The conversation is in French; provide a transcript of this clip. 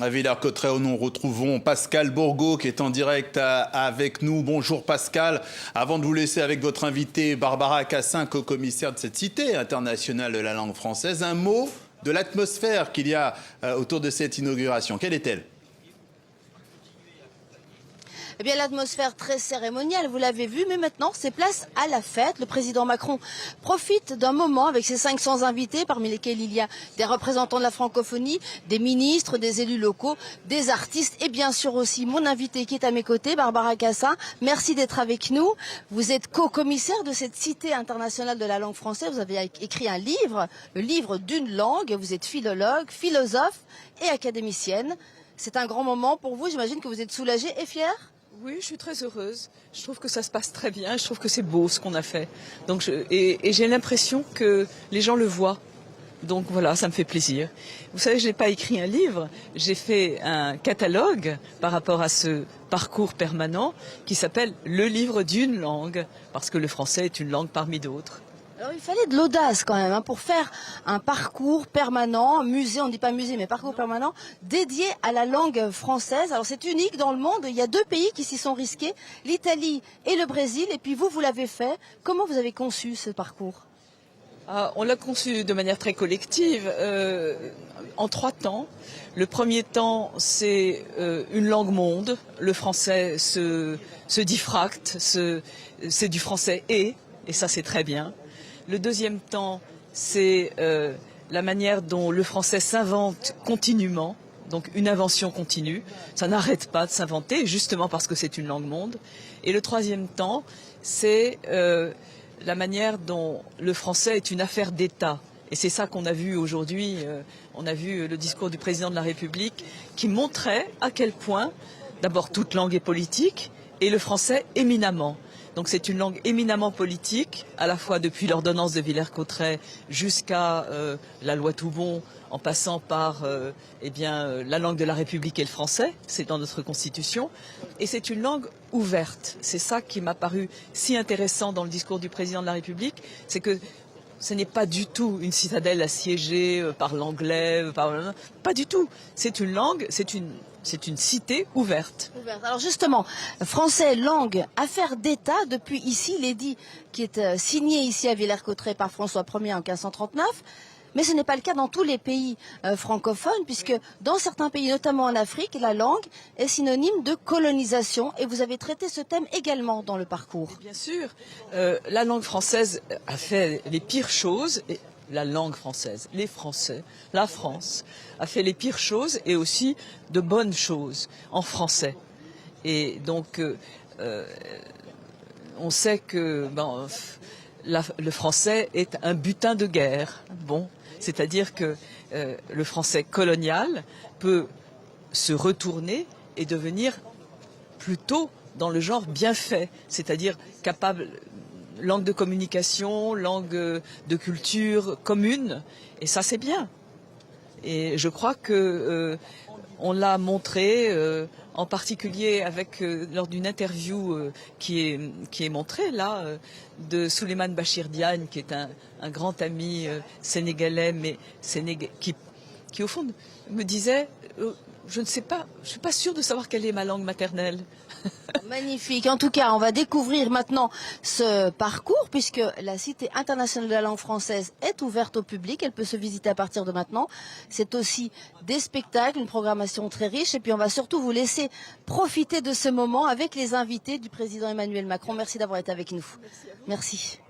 À Villers-Cotterêts, nous retrouvons Pascal Bourgault qui est en direct avec nous. Bonjour Pascal. Avant de vous laisser avec votre invité Barbara Cassin, co-commissaire de cette Cité internationale de la langue française, un mot de l'atmosphère qu'il y a autour de cette inauguration. Quelle est-elle ? Eh bien, l'atmosphère très cérémoniale, vous l'avez vu, mais maintenant, c'est place à la fête. Le président Macron profite d'un moment avec ses 500 invités, parmi lesquels il y a des représentants de la francophonie, des ministres, des élus locaux, des artistes et bien sûr aussi mon invité qui est à mes côtés, Barbara Cassin. Merci d'être avec nous. Vous êtes co-commissaire de cette Cité internationale de la langue française. Vous avez écrit un livre, le livre d'une langue. Vous êtes philologue, philosophe et académicienne. C'est un grand moment pour vous. J'imagine que vous êtes soulagée et fière. Oui, je suis très heureuse. Je trouve que ça se passe très bien. Je trouve que c'est beau ce qu'on a fait. Donc et j'ai l'impression que les gens le voient. Donc voilà, ça me fait plaisir. Vous savez, je n'ai pas écrit un livre. J'ai fait un catalogue par rapport à ce parcours permanent qui s'appelle « Le livre d'une langue » parce que le français est une langue parmi d'autres. Alors il fallait de l'audace quand même pour faire un parcours permanent, musée, on ne dit pas musée mais parcours permanent, dédié à la langue française. Alors c'est unique dans le monde, il y a 2 pays qui s'y sont risqués, l'Italie et le Brésil, et puis vous l'avez fait. Comment vous avez conçu ce parcours ? On l'a conçu de manière très collective, en 3 temps. Le premier temps, c'est une langue monde. Le français se diffracte, c'est du français et ça c'est très bien. Le deuxième temps, c'est la manière dont le français s'invente continuellement, donc une invention continue. Ça n'arrête pas de s'inventer, justement parce que c'est une langue monde. Et le troisième temps, c'est la manière dont le français est une affaire d'État. Et c'est ça qu'on a vu aujourd'hui. On a vu le discours du président de la République qui montrait à quel point, d'abord, toute langue est politique et le français éminemment. Donc c'est une langue éminemment politique, à la fois depuis l'ordonnance de Villers-Cotterêts jusqu'à la loi Toubon, en passant par la langue de la République et le français, c'est dans notre Constitution. Et c'est une langue ouverte. C'est ça qui m'a paru si intéressant dans le discours du président de la République, c'est que ce n'est pas du tout une citadelle assiégée par l'anglais, pas du tout. C'est une langue, c'est une cité ouverte. Alors justement, français, langue, affaire d'État, depuis ici, l'édit qui est signé ici à Villers-Cotterêts par François Ier en 1539, mais ce n'est pas le cas dans tous les pays francophones, puisque dans certains pays, notamment en Afrique, la langue est synonyme de colonisation, et vous avez traité ce thème également dans le parcours. Et bien sûr, la langue française a fait les pires choses. La langue française, les Français, la France a fait les pires choses et aussi de bonnes choses en français. Et donc, on sait que le français est un butin de guerre. Bon, c'est-à-dire que le français colonial peut se retourner et devenir plutôt dans le genre bien fait, c'est-à-dire capable. Langue de communication, langue de culture commune, et ça c'est bien. Et je crois que on l'a montré, en particulier avec lors d'une interview qui est montrée là de Souleymane Bachir Diagne, qui est un grand ami sénégalais, mais qui au fond me disait je ne sais pas, je suis pas sûre de savoir quelle est ma langue maternelle. Magnifique. En tout cas, on va découvrir maintenant ce parcours puisque la Cité internationale de la langue française est ouverte au public. Elle peut se visiter à partir de maintenant. C'est aussi des spectacles, une programmation très riche. Et puis, on va surtout vous laisser profiter de ce moment avec les invités du président Emmanuel Macron. Merci d'avoir été avec nous. Merci.